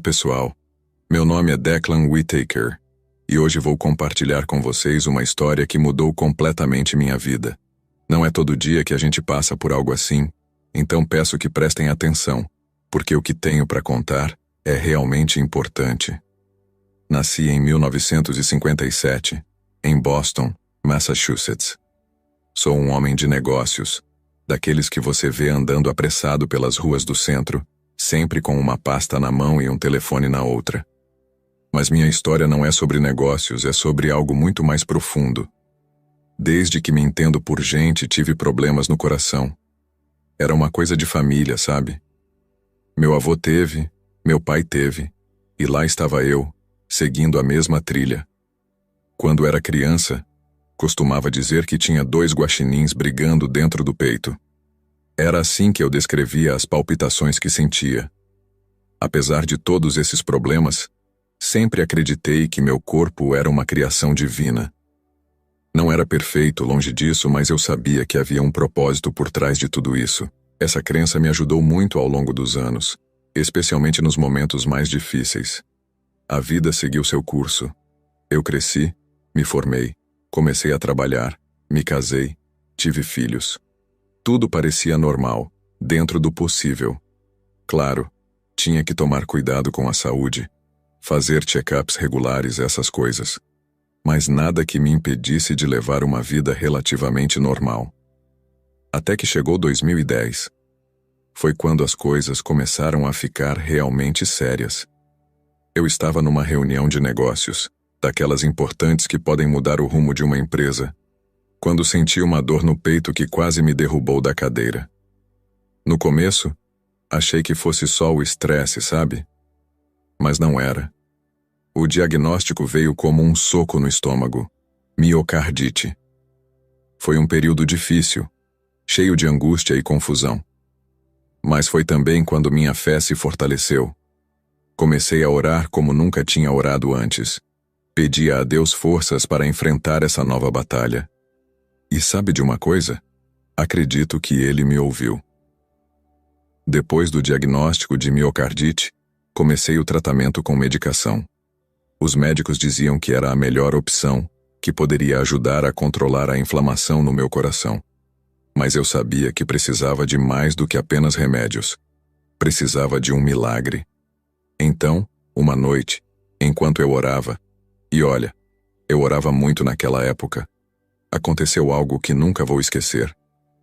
pessoal, meu nome é Declan Whittaker e hoje vou compartilhar com vocês uma história que mudou completamente minha vida. Não é todo dia que a gente passa por algo assim, então peço que prestem atenção, porque o que tenho para contar é realmente importante. Nasci em 1957, em Boston, Massachusetts. Sou um homem de negócios, daqueles que você vê andando apressado pelas ruas do centro, sempre com uma pasta na mão e um telefone na outra. Mas minha história não é sobre negócios, é sobre algo muito mais profundo. Desde que me entendo por gente, tive problemas no coração. Era uma coisa de família, sabe? Meu avô teve, meu pai teve, e lá estava eu, seguindo a mesma trilha. Quando era criança, costumava dizer que tinha 2 guaxinins brigando dentro do peito. Era assim que eu descrevia as palpitações que sentia. Apesar de todos esses problemas, sempre acreditei que meu corpo era uma criação divina. Não era perfeito, longe disso, mas eu sabia que havia um propósito por trás de tudo isso. Essa crença me ajudou muito ao longo dos anos, especialmente nos momentos mais difíceis. A vida seguiu seu curso. Eu cresci, me formei, comecei a trabalhar, me casei, tive filhos. Tudo parecia normal, dentro do possível. Claro, tinha que tomar cuidado com a saúde, fazer check-ups regulares, essas coisas. Mas nada que me impedisse de levar uma vida relativamente normal. Até que chegou 2010. Foi quando as coisas começaram a ficar realmente sérias. Eu estava numa reunião de negócios, daquelas importantes que podem mudar o rumo de uma empresa, quando senti uma dor no peito que quase me derrubou da cadeira. No começo, achei que fosse só o estresse, sabe? Mas não era. O diagnóstico veio como um soco no estômago: miocardite. Foi um período difícil, cheio de angústia e confusão. Mas foi também quando minha fé se fortaleceu. Comecei a orar como nunca tinha orado antes. Pedia a Deus forças para enfrentar essa nova batalha. E sabe de uma coisa? Acredito que Ele me ouviu. Depois do diagnóstico de miocardite, comecei o tratamento com medicação. Os médicos diziam que era a melhor opção, que poderia ajudar a controlar a inflamação no meu coração. Mas eu sabia que precisava de mais do que apenas remédios. Precisava de um milagre. Então, uma noite, enquanto eu orava, e olha, eu orava muito naquela época, aconteceu algo que nunca vou esquecer.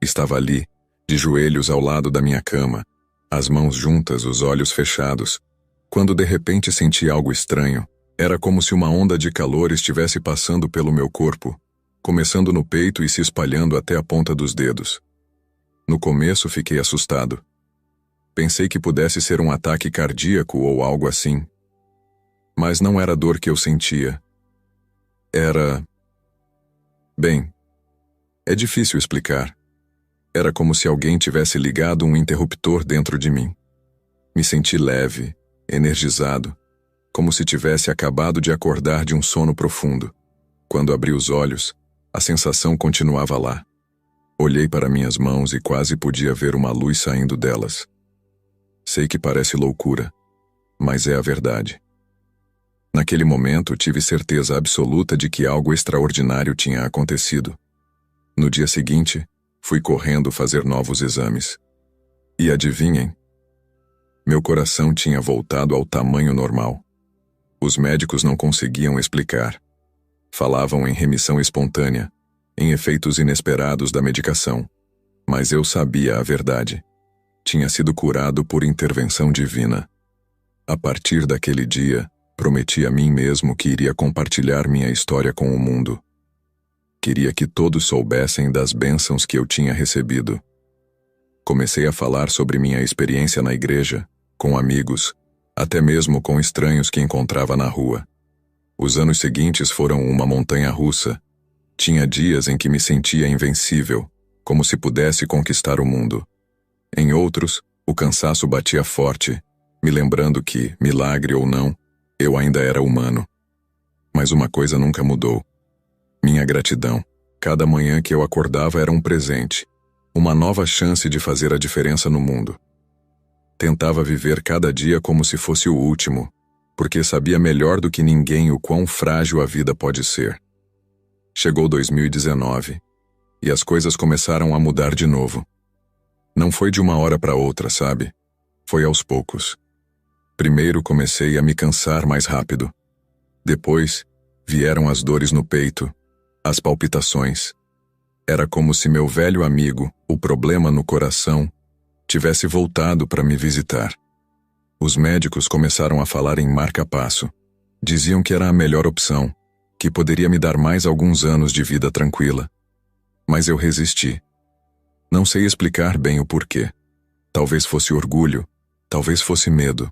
Estava ali, de joelhos ao lado da minha cama, as mãos juntas, os olhos fechados, quando de repente senti algo estranho. Era como se uma onda de calor estivesse passando pelo meu corpo, começando no peito e se espalhando até a ponta dos dedos. No começo fiquei assustado. Pensei que pudesse ser um ataque cardíaco ou algo assim. Mas não era a dor que eu sentia. Era... Bem, é difícil explicar. Era como se alguém tivesse ligado um interruptor dentro de mim. Me senti leve, energizado, como se tivesse acabado de acordar de um sono profundo. Quando abri os olhos, a sensação continuava lá. Olhei para minhas mãos e quase podia ver uma luz saindo delas. Sei que parece loucura, mas é a verdade. Naquele momento, tive certeza absoluta de que algo extraordinário tinha acontecido. No dia seguinte, fui correndo fazer novos exames. E adivinhem? Meu coração tinha voltado ao tamanho normal. Os médicos não conseguiam explicar. Falavam em remissão espontânea, em efeitos inesperados da medicação. Mas eu sabia a verdade. Tinha sido curado por intervenção divina. A partir daquele dia, prometi a mim mesmo que iria compartilhar minha história com o mundo. Queria que todos soubessem das bênçãos que eu tinha recebido. Comecei a falar sobre minha experiência na igreja, com amigos, até mesmo com estranhos que encontrava na rua. Os anos seguintes foram uma montanha-russa. Tinha dias em que me sentia invencível, como se pudesse conquistar o mundo. Em outros, o cansaço batia forte, me lembrando que, milagre ou não, eu ainda era humano. Mas uma coisa nunca mudou. Minha gratidão. Cada manhã que eu acordava era um presente, uma nova chance de fazer a diferença no mundo. Tentava viver cada dia como se fosse o último, porque sabia melhor do que ninguém o quão frágil a vida pode ser. Chegou 2019, e as coisas começaram a mudar de novo. Não foi de uma hora para outra, sabe? Foi aos poucos. Primeiro comecei a me cansar mais rápido. Depois, vieram as dores no peito, as palpitações. Era como se meu velho amigo, o problema no coração, tivesse voltado para me visitar. Os médicos começaram a falar em marca-passo. Diziam que era a melhor opção, que poderia me dar mais alguns anos de vida tranquila. Mas eu resisti. Não sei explicar bem o porquê. Talvez fosse orgulho, talvez fosse medo.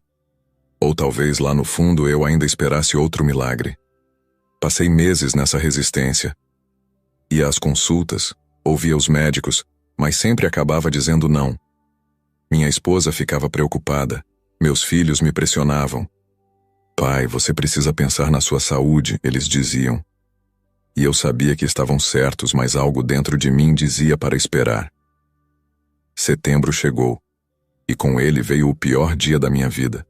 Ou talvez lá no fundo eu ainda esperasse outro milagre. Passei meses nessa resistência. Ia às consultas, ouvia os médicos, mas sempre acabava dizendo não. Minha esposa ficava preocupada, meus filhos me pressionavam. Pai, você precisa pensar na sua saúde, eles diziam. E eu sabia que estavam certos, mas algo dentro de mim dizia para esperar. Setembro chegou, e com ele veio o pior dia da minha vida.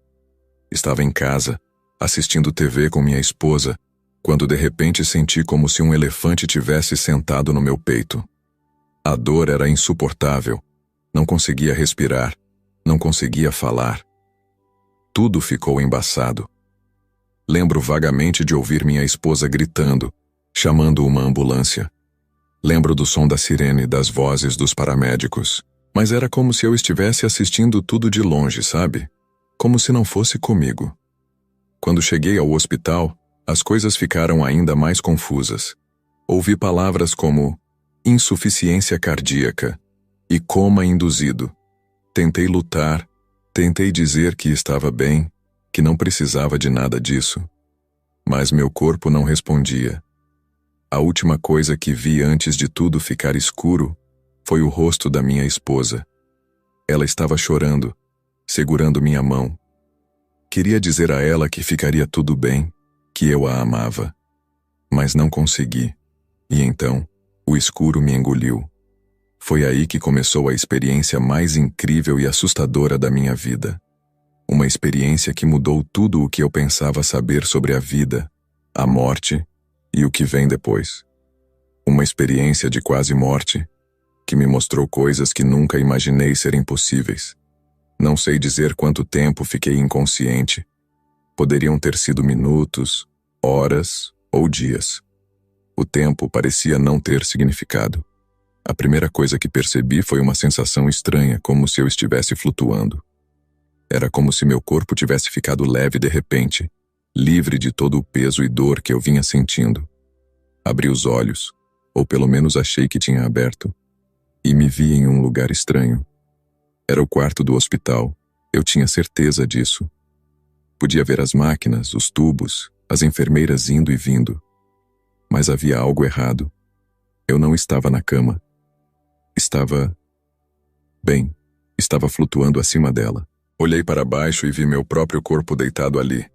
Estava em casa, assistindo TV com minha esposa, quando de repente senti como se um elefante tivesse sentado no meu peito. A dor era insuportável. Não conseguia respirar, não conseguia falar. Tudo ficou embaçado. Lembro vagamente de ouvir minha esposa gritando, chamando uma ambulância. Lembro do som da sirene, das vozes dos paramédicos. Mas era como se eu estivesse assistindo tudo de longe, sabe? Como se não fosse comigo. Quando cheguei ao hospital, as coisas ficaram ainda mais confusas. Ouvi palavras como insuficiência cardíaca e coma induzido. Tentei lutar, tentei dizer que estava bem, que não precisava de nada disso. Mas meu corpo não respondia. A última coisa que vi antes de tudo ficar escuro foi o rosto da minha esposa. Ela estava chorando, segurando minha mão. Queria dizer a ela que ficaria tudo bem, que eu a amava. Mas não consegui. E então, o escuro me engoliu. Foi aí que começou a experiência mais incrível e assustadora da minha vida. Uma experiência que mudou tudo o que eu pensava saber sobre a vida, a morte e o que vem depois. Uma experiência de quase morte, que me mostrou coisas que nunca imaginei serem possíveis. Não sei dizer quanto tempo fiquei inconsciente. Poderiam ter sido minutos, horas ou dias. O tempo parecia não ter significado. A primeira coisa que percebi foi uma sensação estranha, como se eu estivesse flutuando. Era como se meu corpo tivesse ficado leve de repente, livre de todo o peso e dor que eu vinha sentindo. Abri os olhos, ou pelo menos achei que tinha aberto, e me vi em um lugar estranho. Era o quarto do hospital, eu tinha certeza disso. Podia ver as máquinas, os tubos, as enfermeiras indo e vindo. Mas havia algo errado. Eu não estava na cama. Estava flutuando acima dela. Olhei para baixo e vi meu próprio corpo deitado ali,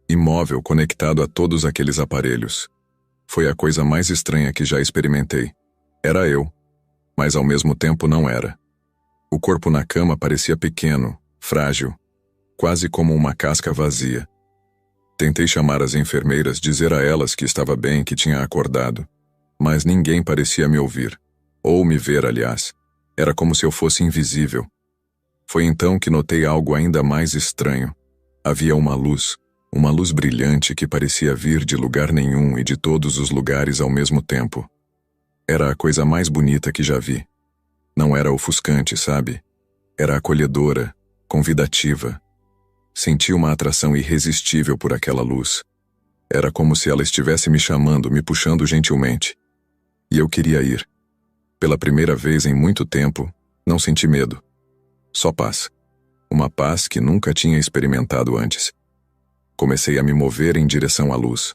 imóvel, conectado a todos aqueles aparelhos. Foi a coisa mais estranha que já experimentei. Era eu, mas ao mesmo tempo não era. O corpo na cama parecia pequeno, frágil, quase como uma casca vazia. Tentei chamar as enfermeiras, dizer a elas que estava bem, que tinha acordado. Mas ninguém parecia me ouvir. Ou me ver, aliás. Era como se eu fosse invisível. Foi então que notei algo ainda mais estranho. Havia uma luz brilhante que parecia vir de lugar nenhum e de todos os lugares ao mesmo tempo. Era a coisa mais bonita que já vi. Não era ofuscante, sabe? Era acolhedora, convidativa. Senti uma atração irresistível por aquela luz. Era como se ela estivesse me chamando, me puxando gentilmente. E eu queria ir. Pela primeira vez em muito tempo, não senti medo. Só paz. Uma paz que nunca tinha experimentado antes. Comecei a me mover em direção à luz.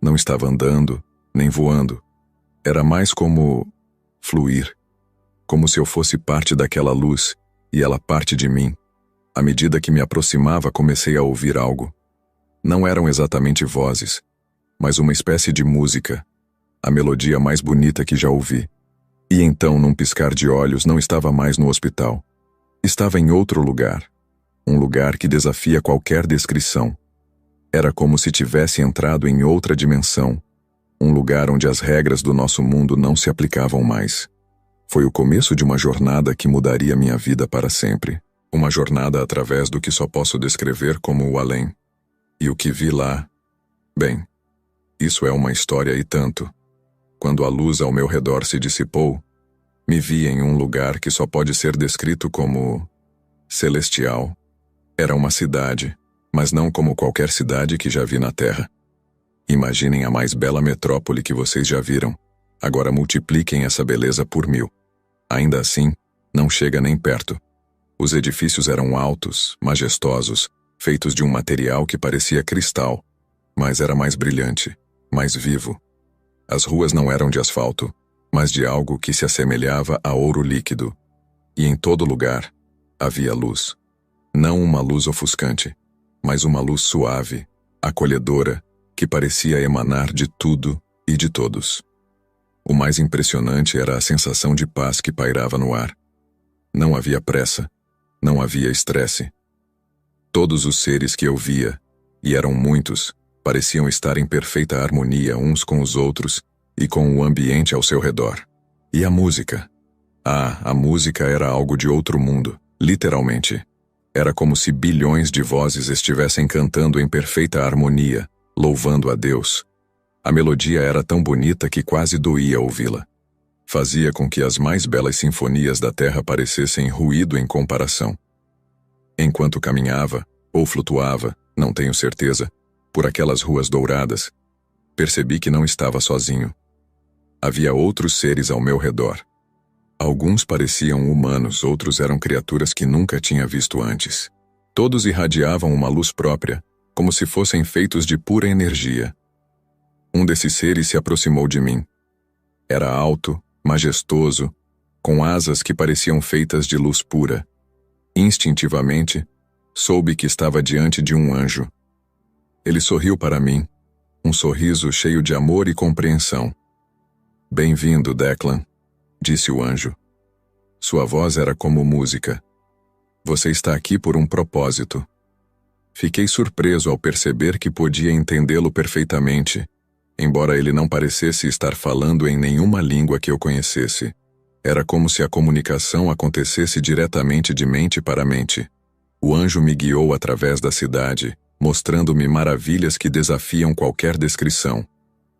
Não estava andando, nem voando. Era mais como fluir. Como se eu fosse parte daquela luz e ela parte de mim. À medida que me aproximava, comecei a ouvir algo. Não eram exatamente vozes, mas uma espécie de música. A melodia mais bonita que já ouvi. E então, num piscar de olhos, não estava mais no hospital. Estava em outro lugar. Um lugar que desafia qualquer descrição. Era como se tivesse entrado em outra dimensão, um lugar onde as regras do nosso mundo não se aplicavam mais. Foi o começo de uma jornada que mudaria minha vida para sempre. Uma jornada através do que só posso descrever como o além. E o que vi lá... Bem, isso é uma história e tanto. Quando a luz ao meu redor se dissipou, me vi em um lugar que só pode ser descrito como... celestial. Era uma cidade, mas não como qualquer cidade que já vi na Terra. Imaginem a mais bela metrópole que vocês já viram. Agora multipliquem essa beleza por 1000. Ainda assim, não chega nem perto. Os edifícios eram altos, majestosos, feitos de um material que parecia cristal, mas era mais brilhante, mais vivo. As ruas não eram de asfalto, mas de algo que se assemelhava a ouro líquido. E em todo lugar havia luz. Não uma luz ofuscante, mas uma luz suave, acolhedora, que parecia emanar de tudo e de todos. O mais impressionante era a sensação de paz que pairava no ar. Não havia pressa, não havia estresse. Todos os seres que eu via, e eram muitos, pareciam estar em perfeita harmonia uns com os outros e com o ambiente ao seu redor. E a música? A música era algo de outro mundo, literalmente. Era como se bilhões de vozes estivessem cantando em perfeita harmonia, louvando a Deus. A melodia era tão bonita que quase doía ouvi-la. Fazia com que as mais belas sinfonias da terra parecessem ruído em comparação. Enquanto caminhava, ou flutuava, não tenho certeza, por aquelas ruas douradas, percebi que não estava sozinho. Havia outros seres ao meu redor. Alguns pareciam humanos, outros eram criaturas que nunca tinha visto antes. Todos irradiavam uma luz própria, como se fossem feitos de pura energia. Um desses seres se aproximou de mim. Era alto, majestoso, com asas que pareciam feitas de luz pura. Instintivamente, soube que estava diante de um anjo. Ele sorriu para mim, um sorriso cheio de amor e compreensão. "Bem-vindo, Declan", disse o anjo. Sua voz era como música. "Você está aqui por um propósito." Fiquei surpreso ao perceber que podia entendê-lo perfeitamente, embora ele não parecesse estar falando em nenhuma língua que eu conhecesse. Era como se a comunicação acontecesse diretamente de mente para mente. O anjo me guiou através da cidade, mostrando-me maravilhas que desafiam qualquer descrição.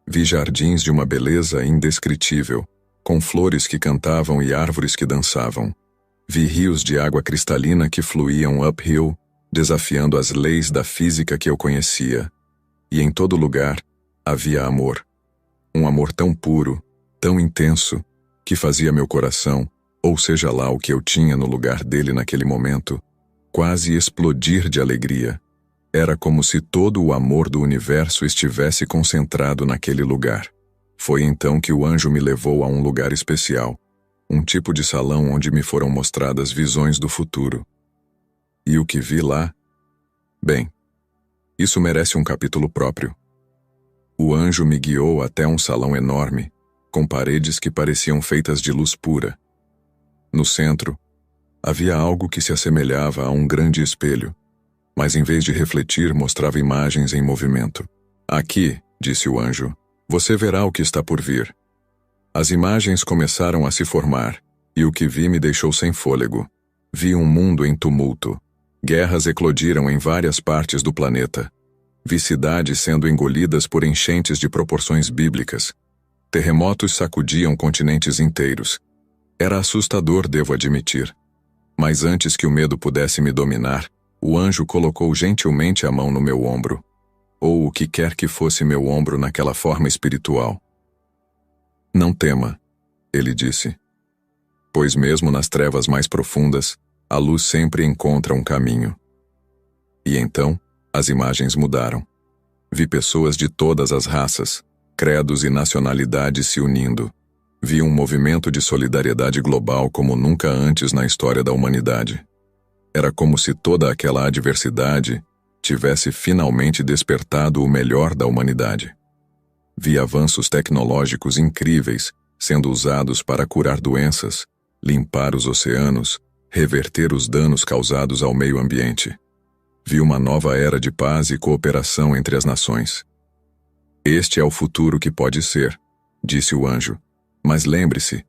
Vi jardins de uma beleza indescritível, com flores que cantavam e árvores que dançavam. Vi rios de água cristalina que fluíam uphill, desafiando as leis da física que eu conhecia. E em todo lugar havia amor. Um amor tão puro, tão intenso, que fazia meu coração, ou seja lá o que eu tinha no lugar dele naquele momento, quase explodir de alegria. Era como se todo o amor do universo estivesse concentrado naquele lugar. Foi então que o anjo me levou a um lugar especial, um tipo de salão onde me foram mostradas visões do futuro. E o que vi lá? Bem, isso merece um capítulo próprio. O anjo me guiou até um salão enorme, com paredes que pareciam feitas de luz pura. No centro, havia algo que se assemelhava a um grande espelho, mas em vez de refletir, mostrava imagens em movimento. "Aqui", disse o anjo, "você verá o que está por vir." As imagens começaram a se formar, e o que vi me deixou sem fôlego. Vi um mundo em tumulto. Guerras eclodiram em várias partes do planeta. Vi cidades sendo engolidas por enchentes de proporções bíblicas. Terremotos sacudiam continentes inteiros. Era assustador, devo admitir. Mas antes que o medo pudesse me dominar, o anjo colocou gentilmente a mão no meu ombro, ou o que quer que fosse meu ombro naquela forma espiritual. "Não tema", ele disse, "pois mesmo nas trevas mais profundas, a luz sempre encontra um caminho." E então, as imagens mudaram. Vi pessoas de todas as raças, credos e nacionalidades se unindo. Vi um movimento de solidariedade global como nunca antes na história da humanidade. Era como se toda aquela adversidade tivesse finalmente despertado o melhor da humanidade. Vi avanços tecnológicos incríveis sendo usados para curar doenças, limpar os oceanos, reverter os danos causados ao meio ambiente. Vi uma nova era de paz e cooperação entre as nações. Este é o futuro que pode ser, disse o anjo. Mas lembre-se,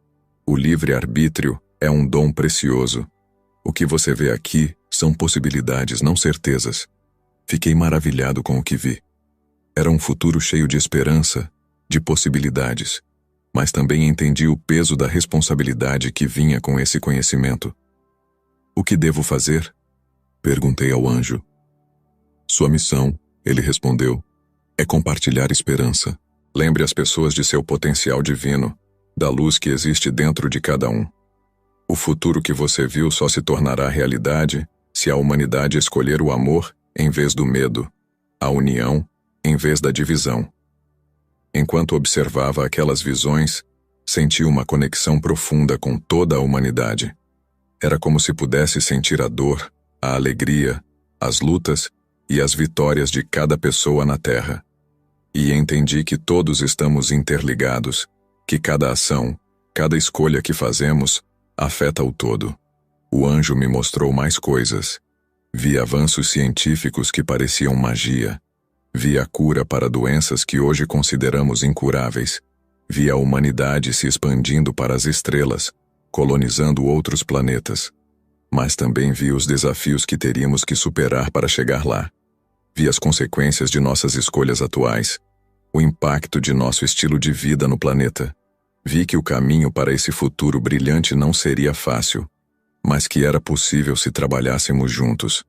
o livre-arbítrio é um dom precioso. O que você vê aqui são possibilidades, não certezas. Fiquei maravilhado com o que vi. Era um futuro cheio de esperança, de possibilidades, mas também entendi o peso da responsabilidade que vinha com esse conhecimento. O que devo fazer? Perguntei ao anjo. Sua missão, ele respondeu, é compartilhar esperança. Lembre as pessoas de seu potencial divino, da luz que existe dentro de cada um. O futuro que você viu só se tornará realidade se a humanidade escolher o amor em vez do medo, a união em vez da divisão. Enquanto observava aquelas visões, senti uma conexão profunda com toda a humanidade. Era como se pudesse sentir a dor, a alegria, as lutas e as vitórias de cada pessoa na Terra. E entendi que todos estamos interligados, que cada ação, cada escolha que fazemos, afeta o todo. O anjo me mostrou mais coisas. Vi avanços científicos que pareciam magia. Vi a cura para doenças que hoje consideramos incuráveis. Vi a humanidade se expandindo para as estrelas, colonizando outros planetas. Mas também vi os desafios que teríamos que superar para chegar lá. Vi as consequências de nossas escolhas atuais, o impacto de nosso estilo de vida no planeta. Vi que o caminho para esse futuro brilhante não seria fácil, mas que era possível se trabalhássemos juntos.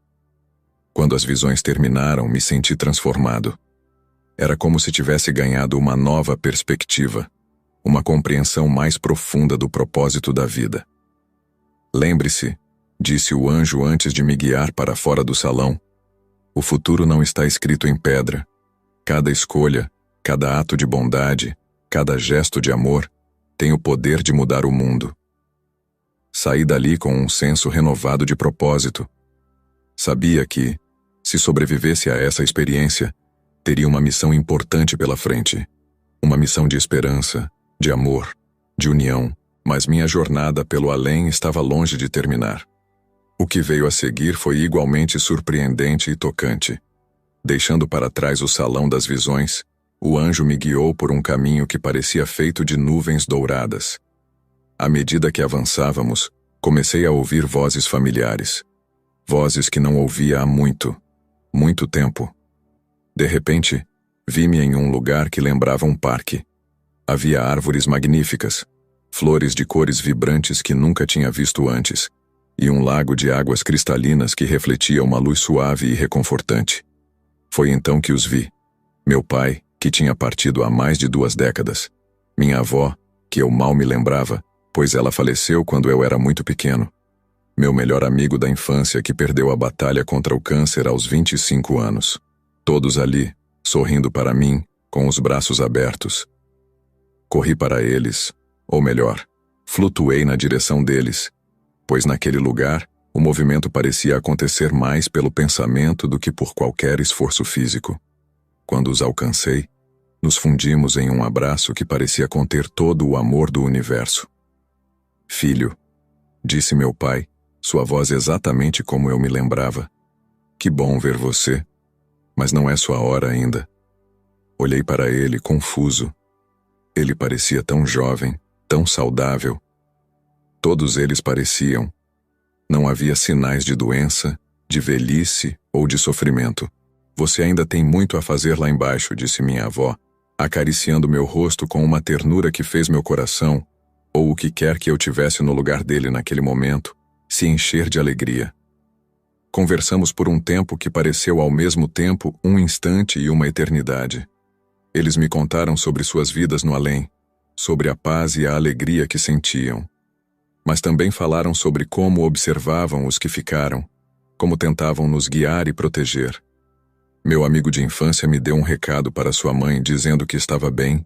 Quando as visões terminaram, me senti transformado. Era como se tivesse ganhado uma nova perspectiva, uma compreensão mais profunda do propósito da vida. Lembre-se, disse o anjo antes de me guiar para fora do salão, o futuro não está escrito em pedra. Cada escolha, cada ato de bondade, cada gesto de amor, tem o poder de mudar o mundo. Saí dali com um senso renovado de propósito. Sabia que, se sobrevivesse a essa experiência, teria uma missão importante pela frente. Uma missão de esperança, de amor, de união, mas minha jornada pelo além estava longe de terminar. O que veio a seguir foi igualmente surpreendente e tocante. Deixando para trás o salão das visões, o anjo me guiou por um caminho que parecia feito de nuvens douradas. À medida que avançávamos, comecei a ouvir vozes familiares. Vozes que não ouvia há muito tempo. De repente, vi-me em um lugar que lembrava um parque. Havia árvores magníficas, flores de cores vibrantes que nunca tinha visto antes, e um lago de águas cristalinas que refletia uma luz suave e reconfortante. Foi então que os vi. Meu pai, que tinha partido há mais de 2 décadas. Minha avó, que eu mal me lembrava, pois ela faleceu quando eu era muito pequeno. Meu melhor amigo da infância que perdeu a batalha contra o câncer aos 25 anos. Todos ali, sorrindo para mim, com os braços abertos. Corri para eles, ou melhor, flutuei na direção deles, pois naquele lugar o movimento parecia acontecer mais pelo pensamento do que por qualquer esforço físico. Quando os alcancei, nos fundimos em um abraço que parecia conter todo o amor do universo. Filho, disse meu pai, sua voz exatamente como eu me lembrava. Que bom ver você, mas não é sua hora ainda. Olhei para ele confuso. Ele parecia tão jovem, tão saudável. Todos eles pareciam. Não havia sinais de doença, de velhice ou de sofrimento. Você ainda tem muito a fazer lá embaixo, disse minha avó, acariciando meu rosto com uma ternura que fez meu coração, ou o que quer que eu tivesse no lugar dele naquele momento, se encher de alegria. Conversamos por um tempo que pareceu ao mesmo tempo um instante e uma eternidade. Eles me contaram sobre suas vidas no além, sobre a paz e a alegria que sentiam. Mas também falaram sobre como observavam os que ficaram, como tentavam nos guiar e proteger. Meu amigo de infância me deu um recado para sua mãe dizendo que estava bem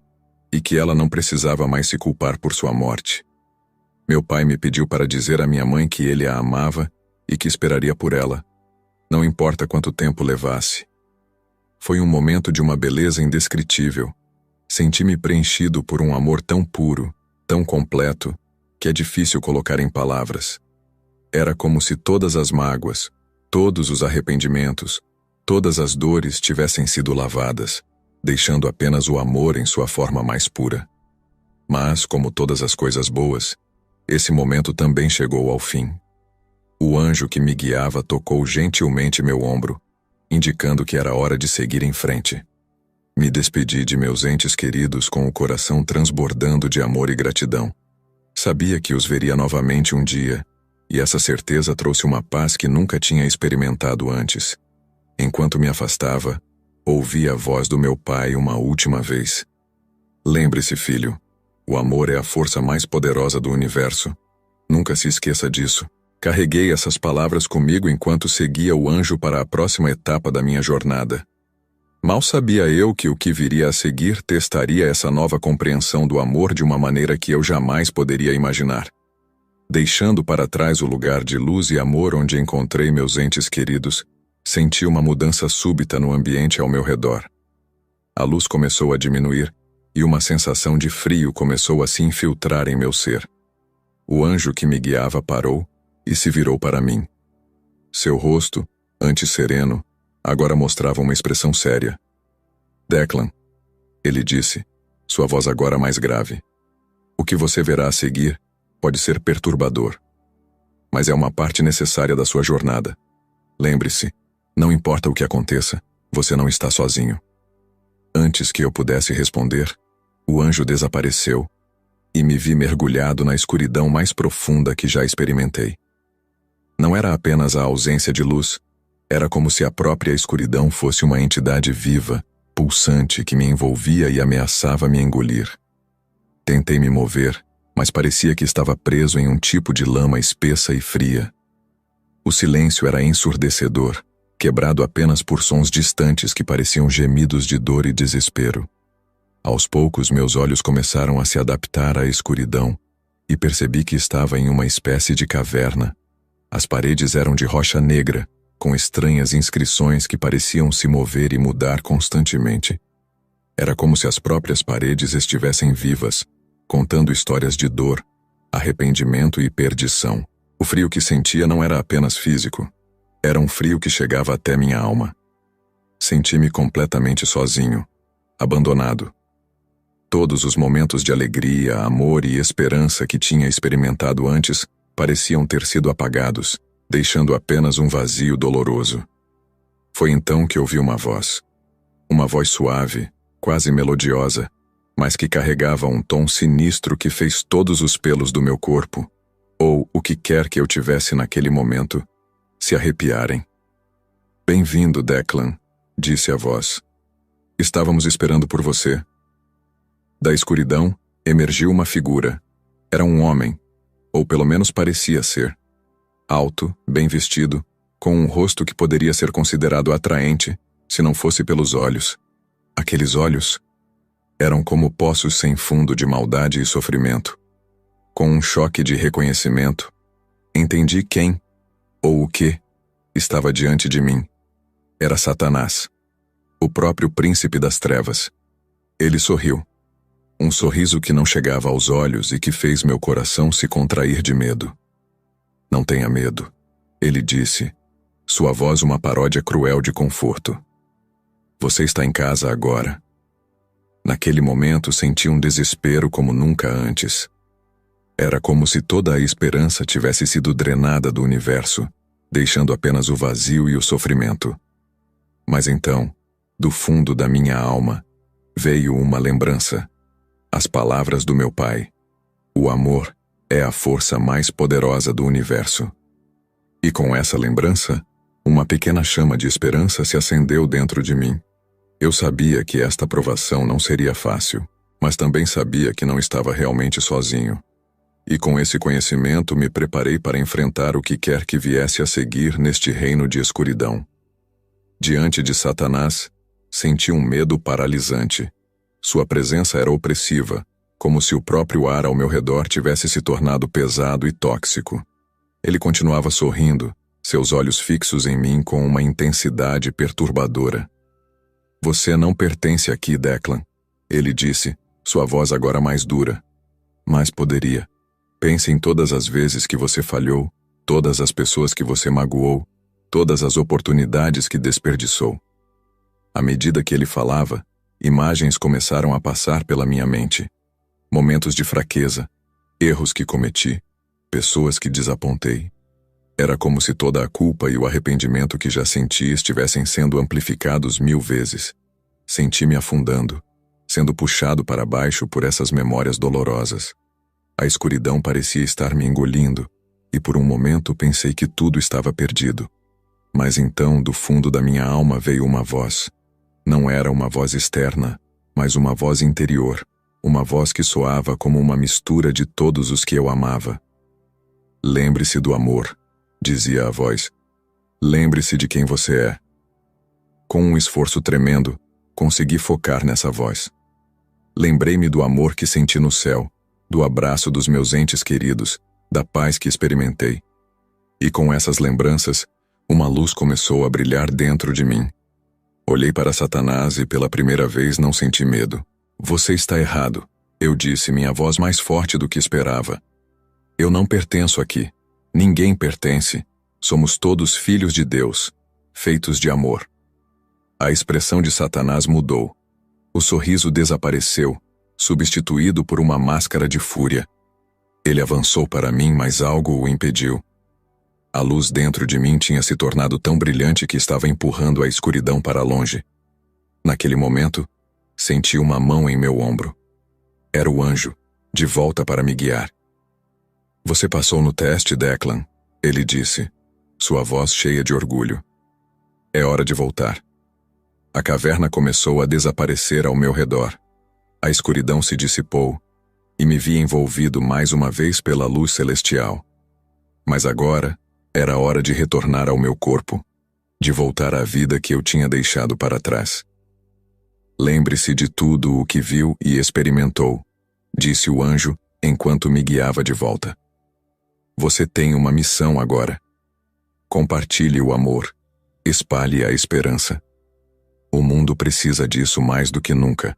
e que ela não precisava mais se culpar por sua morte. Meu pai me pediu para dizer à minha mãe que ele a amava e que esperaria por ela, não importa quanto tempo levasse. Foi um momento de uma beleza indescritível. Senti-me preenchido por um amor tão puro, tão completo, que é difícil colocar em palavras. Era como se todas as mágoas, todos os arrependimentos, todas as dores tivessem sido lavadas, deixando apenas o amor em sua forma mais pura. Mas, como todas as coisas boas, esse momento também chegou ao fim. O anjo que me guiava tocou gentilmente meu ombro, indicando que era hora de seguir em frente. Me despedi de meus entes queridos com o coração transbordando de amor e gratidão. Sabia que os veria novamente um dia, e essa certeza trouxe uma paz que nunca tinha experimentado antes. Enquanto me afastava, ouvi a voz do meu pai uma última vez. Lembre-se, filho, o amor é a força mais poderosa do universo. Nunca se esqueça disso. Carreguei essas palavras comigo enquanto seguia o anjo para a próxima etapa da minha jornada. Mal sabia eu que o que viria a seguir testaria essa nova compreensão do amor de uma maneira que eu jamais poderia imaginar. Deixando para trás o lugar de luz e amor onde encontrei meus entes queridos, senti uma mudança súbita no ambiente ao meu redor. A luz começou a diminuir e uma sensação de frio começou a se infiltrar em meu ser. O anjo que me guiava parou e se virou para mim. Seu rosto, antes sereno, agora mostrava uma expressão séria. Declan, ele disse, sua voz agora mais grave. O que você verá a seguir pode ser perturbador, mas é uma parte necessária da sua jornada. Lembre-se, não importa o que aconteça, você não está sozinho. Antes que eu pudesse responder, o anjo desapareceu e me vi mergulhado na escuridão mais profunda que já experimentei. Não era apenas a ausência de luz, era como se a própria escuridão fosse uma entidade viva, pulsante que me envolvia e ameaçava me engolir. Tentei me mover, mas parecia que estava preso em um tipo de lama espessa e fria. O silêncio era ensurdecedor, quebrado apenas por sons distantes que pareciam gemidos de dor e desespero. Aos poucos, meus olhos começaram a se adaptar à escuridão e percebi que estava em uma espécie de caverna. As paredes eram de rocha negra, com estranhas inscrições que pareciam se mover e mudar constantemente. Era como se as próprias paredes estivessem vivas, contando histórias de dor, arrependimento e perdição. O frio que sentia não era apenas físico, era um frio que chegava até minha alma. Senti-me completamente sozinho, abandonado. Todos os momentos de alegria, amor e esperança que tinha experimentado antes pareciam ter sido apagados, deixando apenas um vazio doloroso. Foi então que ouvi uma voz suave, quase melodiosa, mas que carregava um tom sinistro que fez todos os pelos do meu corpo, ou o que quer que eu tivesse naquele momento, se arrepiarem. Bem-vindo, Declan, disse a voz. Estávamos esperando por você. Da escuridão, emergiu uma figura. Era um homem, ou pelo menos parecia ser. Alto, bem vestido, com um rosto que poderia ser considerado atraente, se não fosse pelos olhos. Aqueles olhos eram como poços sem fundo de maldade e sofrimento. Com um choque de reconhecimento, entendi quem, ou o que, estava diante de mim. Era Satanás, o próprio príncipe das trevas. Ele sorriu. Um sorriso que não chegava aos olhos e que fez meu coração se contrair de medo. Não tenha medo, ele disse, sua voz uma paródia cruel de conforto. Você está em casa agora. Naquele momento senti um desespero como nunca antes. Era como se toda a esperança tivesse sido drenada do universo, deixando apenas o vazio e o sofrimento. Mas então, do fundo da minha alma, veio uma lembrança. As palavras do meu pai. O amor é a força mais poderosa do universo. E com essa lembrança, uma pequena chama de esperança se acendeu dentro de mim. Eu sabia que esta provação não seria fácil, mas também sabia que não estava realmente sozinho. E com esse conhecimento me preparei para enfrentar o que quer que viesse a seguir neste reino de escuridão. Diante de Satanás, senti um medo paralisante. Sua presença era opressiva, como se o próprio ar ao meu redor tivesse se tornado pesado e tóxico. Ele continuava sorrindo, seus olhos fixos em mim com uma intensidade perturbadora. Você não pertence aqui, Declan, ele disse, sua voz agora mais dura. Mas poderia. Pense em todas as vezes que você falhou, todas as pessoas que você magoou, todas as oportunidades que desperdiçou. À medida que ele falava, imagens começaram a passar pela minha mente. Momentos de fraqueza, erros que cometi, pessoas que desapontei. Era como se toda a culpa e o arrependimento que já senti estivessem sendo amplificados 1000 vezes. Senti-me afundando, sendo puxado para baixo por essas memórias dolorosas. A escuridão parecia estar me engolindo, e por um momento pensei que tudo estava perdido. Mas então, do fundo da minha alma veio uma voz. Não era uma voz externa, mas uma voz interior, uma voz que soava como uma mistura de todos os que eu amava. Lembre-se do amor, dizia a voz. Lembre-se de quem você é. Com um esforço tremendo, consegui focar nessa voz. Lembrei-me do amor que senti no céu, do abraço dos meus entes queridos, da paz que experimentei. E com essas lembranças, uma luz começou a brilhar dentro de mim. Olhei para Satanás e pela primeira vez não senti medo. Você está errado, eu disse, minha voz mais forte do que esperava. Eu não pertenço aqui. Ninguém pertence. Somos todos filhos de Deus, feitos de amor. A expressão de Satanás mudou. O sorriso desapareceu, substituído por uma máscara de fúria. Ele avançou para mim, mas algo o impediu. A luz dentro de mim tinha se tornado tão brilhante que estava empurrando a escuridão para longe. Naquele momento, senti uma mão em meu ombro. Era o anjo, de volta para me guiar. Você passou no teste, Declan, ele disse, sua voz cheia de orgulho. É hora de voltar. A caverna começou a desaparecer ao meu redor. A escuridão se dissipou, e me vi envolvido mais uma vez pela luz celestial. Mas agora, era hora de retornar ao meu corpo, de voltar à vida que eu tinha deixado para trás. Lembre-se de tudo o que viu e experimentou, disse o anjo enquanto me guiava de volta. Você tem uma missão agora. Compartilhe o amor, espalhe a esperança. O mundo precisa disso mais do que nunca.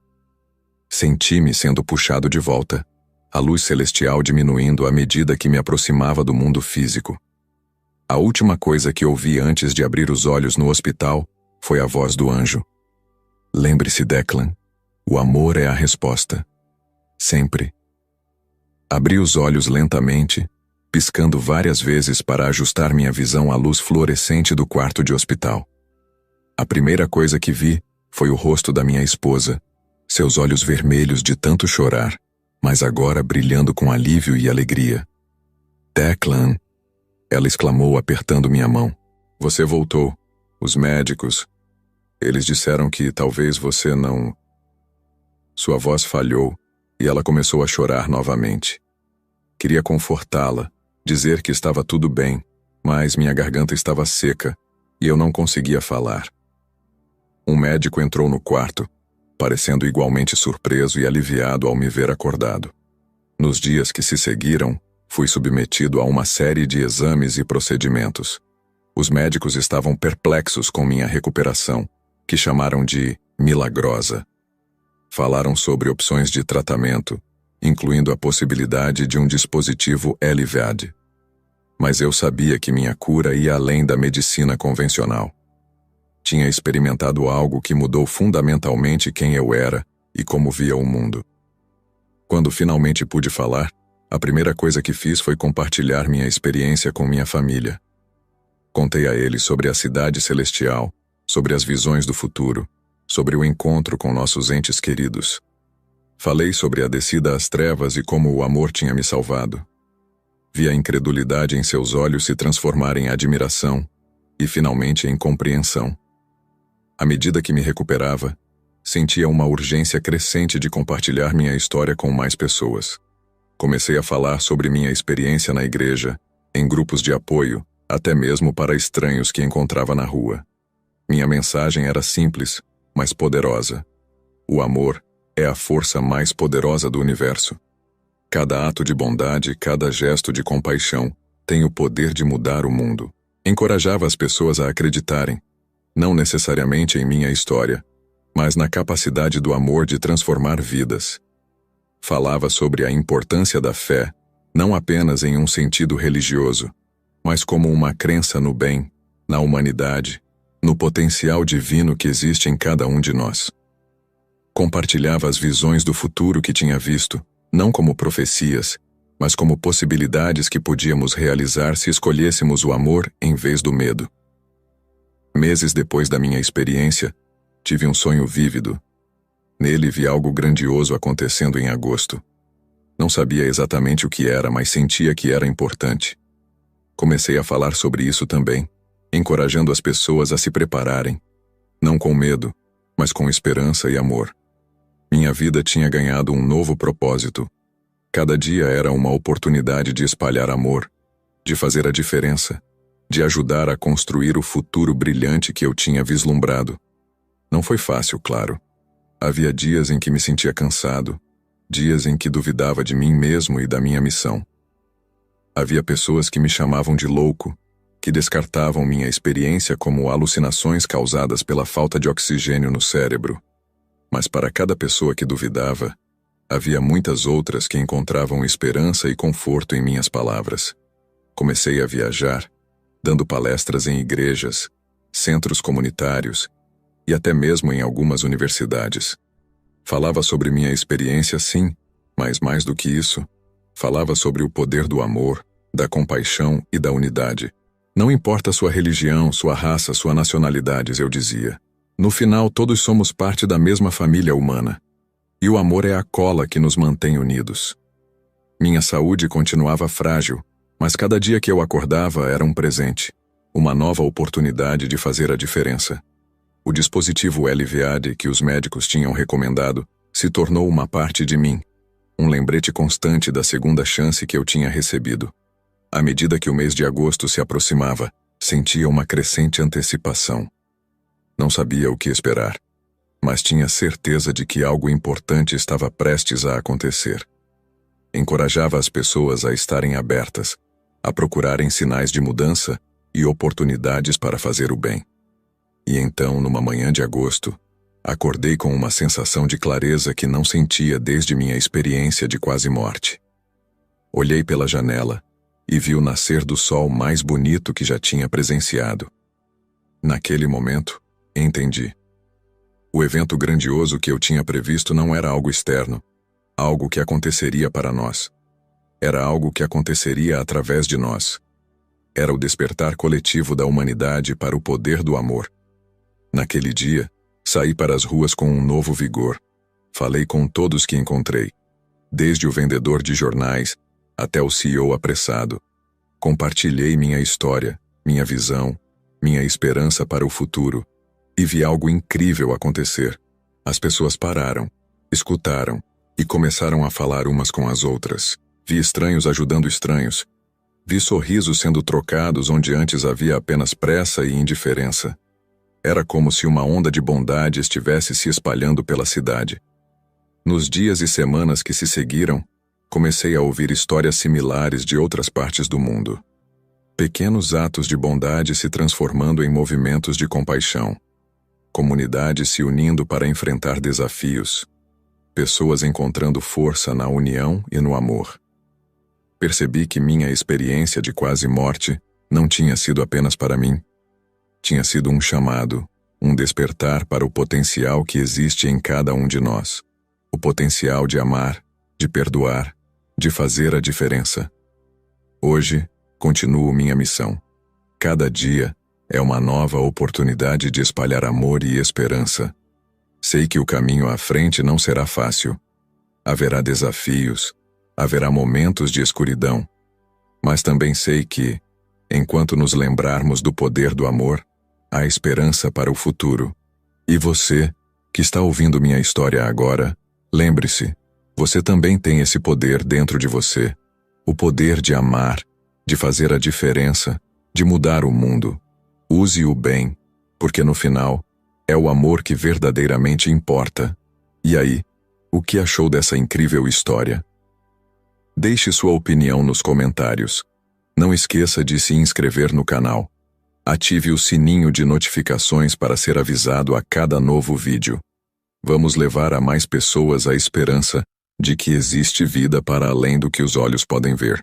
Senti-me sendo puxado de volta, a luz celestial diminuindo à medida que me aproximava do mundo físico. A última coisa que ouvi antes de abrir os olhos no hospital foi a voz do anjo. Lembre-se, Declan, o amor é a resposta. Sempre. Abri os olhos lentamente, piscando várias vezes para ajustar minha visão à luz fluorescente do quarto de hospital. A primeira coisa que vi foi o rosto da minha esposa, seus olhos vermelhos de tanto chorar, mas agora brilhando com alívio e alegria. Declan, ela exclamou apertando minha mão. Você voltou. Os médicos. Eles disseram que talvez você não... Sua voz falhou e ela começou a chorar novamente. Queria confortá-la, dizer que estava tudo bem, mas minha garganta estava seca e eu não conseguia falar. Um médico entrou no quarto, parecendo igualmente surpreso e aliviado ao me ver acordado. Nos dias que se seguiram, fui submetido a uma série de exames e procedimentos. Os médicos estavam perplexos com minha recuperação, que chamaram de milagrosa. Falaram sobre opções de tratamento, incluindo a possibilidade de um dispositivo LVAD. Mas eu sabia que minha cura ia além da medicina convencional. Tinha experimentado algo que mudou fundamentalmente quem eu era e como via o mundo. Quando finalmente pude falar, a primeira coisa que fiz foi compartilhar minha experiência com minha família. Contei a eles sobre a cidade celestial, sobre as visões do futuro, sobre o encontro com nossos entes queridos. Falei sobre a descida às trevas e como o amor tinha me salvado. Vi a incredulidade em seus olhos se transformar em admiração e, finalmente, em compreensão. À medida que me recuperava, sentia uma urgência crescente de compartilhar minha história com mais pessoas. Comecei a falar sobre minha experiência na igreja, em grupos de apoio, até mesmo para estranhos que encontrava na rua. Minha mensagem era simples, mas poderosa. O amor é a força mais poderosa do universo. Cada ato de bondade, cada gesto de compaixão tem o poder de mudar o mundo. Encorajava as pessoas a acreditarem, não necessariamente em minha história, mas na capacidade do amor de transformar vidas. Falava sobre a importância da fé, não apenas em um sentido religioso, mas como uma crença no bem, na humanidade, no potencial divino que existe em cada um de nós. Compartilhava as visões do futuro que tinha visto, não como profecias, mas como possibilidades que podíamos realizar se escolhêssemos o amor em vez do medo. Meses depois da minha experiência, tive um sonho vívido. Nele vi algo grandioso acontecendo em agosto. Não sabia exatamente o que era, mas sentia que era importante. Comecei a falar sobre isso também, encorajando as pessoas a se prepararem, não com medo, mas com esperança e amor. Minha vida tinha ganhado um novo propósito. Cada dia era uma oportunidade de espalhar amor, de fazer a diferença, de ajudar a construir o futuro brilhante que eu tinha vislumbrado. Não foi fácil, claro. Havia dias em que me sentia cansado, dias em que duvidava de mim mesmo e da minha missão. Havia pessoas que me chamavam de louco, que descartavam minha experiência como alucinações causadas pela falta de oxigênio no cérebro. Mas para cada pessoa que duvidava, havia muitas outras que encontravam esperança e conforto em minhas palavras. Comecei a viajar, dando palestras em igrejas, centros comunitários e até mesmo em algumas universidades. Falava sobre minha experiência, sim, mas mais do que isso, falava sobre o poder do amor, da compaixão e da unidade. Não importa sua religião, sua raça, sua nacionalidade, eu dizia. No final, todos somos parte da mesma família humana. E o amor é a cola que nos mantém unidos. Minha saúde continuava frágil, mas cada dia que eu acordava era um presente, uma nova oportunidade de fazer a diferença. O dispositivo LVAD que os médicos tinham recomendado se tornou uma parte de mim, um lembrete constante da segunda chance que eu tinha recebido. À medida que o mês de agosto se aproximava, sentia uma crescente antecipação. Não sabia o que esperar, mas tinha certeza de que algo importante estava prestes a acontecer. Encorajava as pessoas a estarem abertas, a procurarem sinais de mudança e oportunidades para fazer o bem. E então, numa manhã de agosto, acordei com uma sensação de clareza que não sentia desde minha experiência de quase morte. Olhei pela janela e vi o nascer do sol mais bonito que já tinha presenciado. Naquele momento, entendi. O evento grandioso que eu tinha previsto não era algo externo, algo que aconteceria para nós. Era algo que aconteceria através de nós. Era o despertar coletivo da humanidade para o poder do amor. Naquele dia, saí para as ruas com um novo vigor. Falei com todos que encontrei, desde o vendedor de jornais até o CEO apressado. Compartilhei minha história, minha visão, minha esperança para o futuro, e vi algo incrível acontecer. As pessoas pararam, escutaram e começaram a falar umas com as outras. Vi estranhos ajudando estranhos. Vi sorrisos sendo trocados onde antes havia apenas pressa e indiferença. Era como se uma onda de bondade estivesse se espalhando pela cidade. Nos dias e semanas que se seguiram, comecei a ouvir histórias similares de outras partes do mundo. Pequenos atos de bondade se transformando em movimentos de compaixão. Comunidades se unindo para enfrentar desafios. Pessoas encontrando força na união e no amor. Percebi que minha experiência de quase morte não tinha sido apenas para mim. Tinha sido um chamado, um despertar para o potencial que existe em cada um de nós. O potencial de amar, de perdoar, de fazer a diferença. Hoje, continuo minha missão. Cada dia é uma nova oportunidade de espalhar amor e esperança. Sei que o caminho à frente não será fácil. Haverá desafios, haverá momentos de escuridão. Mas também sei que, enquanto nos lembrarmos do poder do amor, há esperança para o futuro. E você, que está ouvindo minha história agora, lembre-se, você também tem esse poder dentro de você. O poder de amar, de fazer a diferença, de mudar o mundo. Use-o bem, porque no final, é o amor que verdadeiramente importa. E aí, o que achou dessa incrível história? Deixe sua opinião nos comentários. Não esqueça de se inscrever no canal. Ative o sininho de notificações para ser avisado a cada novo vídeo. Vamos levar a mais pessoas a esperança de que existe vida para além do que os olhos podem ver.